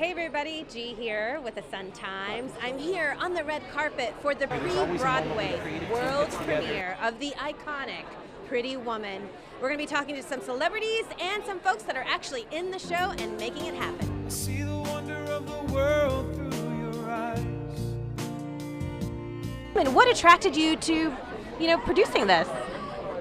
Hey everybody, G here with the Sun Times. I'm here on the red carpet for the pre-Broadway world premiere of the iconic Pretty Woman. We're going to be talking to some celebrities and some folks that are actually in the show and making it happen. I see the wonder of the world through your eyes. And what attracted you to, producing this?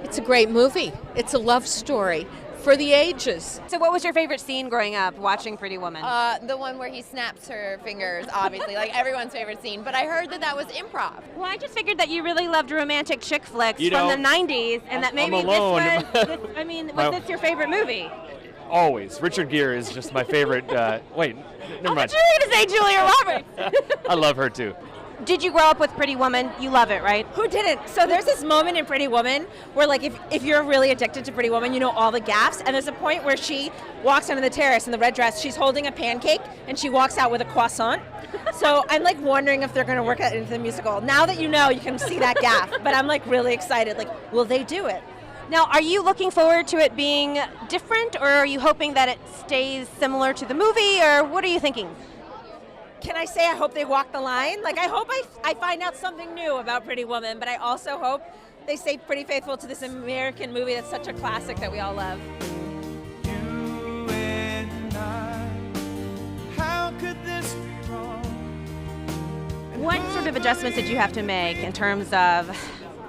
It's a great movie. It's a love story for the ages. So what was your favorite scene growing up watching Pretty Woman? The one where he snaps her fingers, obviously, like everyone's favorite scene. But I heard that was improv. Well, I just figured that you really loved romantic chick flicks from the 90s, and that maybe was this your favorite movie? Always. Richard Gere is just my favorite. Wait, never mind. I thought you were going to say Julia Roberts. I love her too. Did you grow up with Pretty Woman? You love it, right? Who didn't? So there's this moment in Pretty Woman where, like, if you're really addicted to Pretty Woman, you know all the gaffes. And there's a point where she walks onto the terrace in the red dress. She's holding a pancake, and she walks out with a croissant. So I'm, like, wondering if they're going to work that into the musical. Now that you know, you can see that gaffe. But I'm, like, really excited. Like, will they do it? Now, are you looking forward to it being different, or are you hoping that it stays similar to the movie, or what are you thinking? Can I say I hope they walk the line? Like, I hope I find out something new about Pretty Woman, but I also hope they stay pretty faithful to this American movie that's such a classic that we all love. You and I, how could this be wrong? What sort of adjustments did you have to make in terms of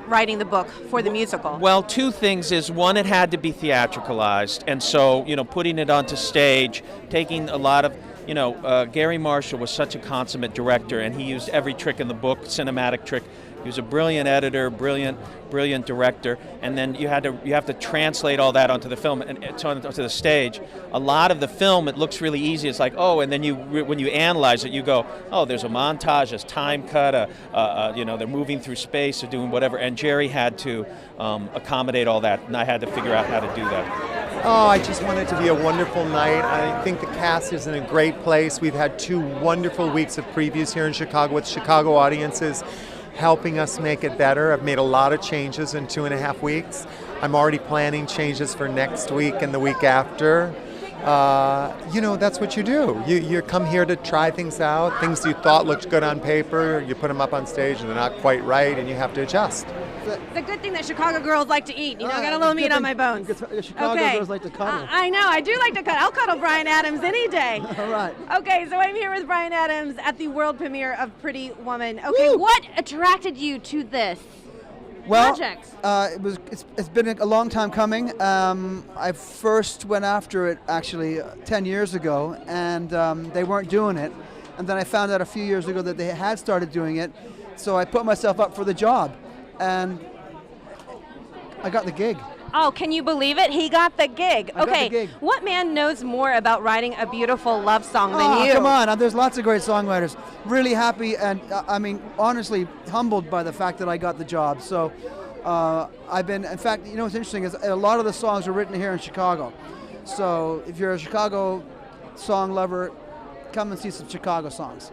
writing the book for the musical? Well, two things is, one, it had to be theatricalized, and so, putting it onto stage, taking a lot of, Gary Marshall was such a consummate director, and he used every trick in the book, cinematic trick. He was a brilliant editor, brilliant director, and then you have to translate all that onto the film and onto the stage. A lot of the film, it looks really easy. It's like, oh, and then when you analyze it, you go, oh, there's a montage, there's time cut, they're moving through space or doing whatever. And Jerry had to accommodate all that, and I had to figure out how to do that. Oh, I just want it to be a wonderful night. I think the cast is in a great place. We've had 2 wonderful weeks of previews here in Chicago with Chicago audiences helping us make it better. I've made a lot of changes in 2.5 weeks. I'm already planning changes for next week and the week after. That's what you do. You come here to try things out. Things you thought looked good on paper, you put them up on stage and they're not quite right, and you have to adjust. It's a good thing that Chicago girls like to eat. I got a little meat on my bones. Chicago girls like to cuddle. I know, I do like to cuddle. I'll cuddle Bryan Adams any day. All right. Okay, so I'm here with Bryan Adams at the world premiere of Pretty Woman. Okay, what attracted you to this project? It's been a long time coming. I first went after it actually 10 years ago, and they weren't doing it. And then I found out a few years ago that they had started doing it, so I put myself up for the job. And I got the gig. Oh, can you believe it? He got the gig. I got the gig. What man knows more about writing a beautiful love song than you? Come on, there's lots of great songwriters. Really happy and, honestly humbled by the fact that I got the job. So I've been, in fact, what's interesting is a lot of the songs are written here in Chicago. So if you're a Chicago song lover, come and see some Chicago songs.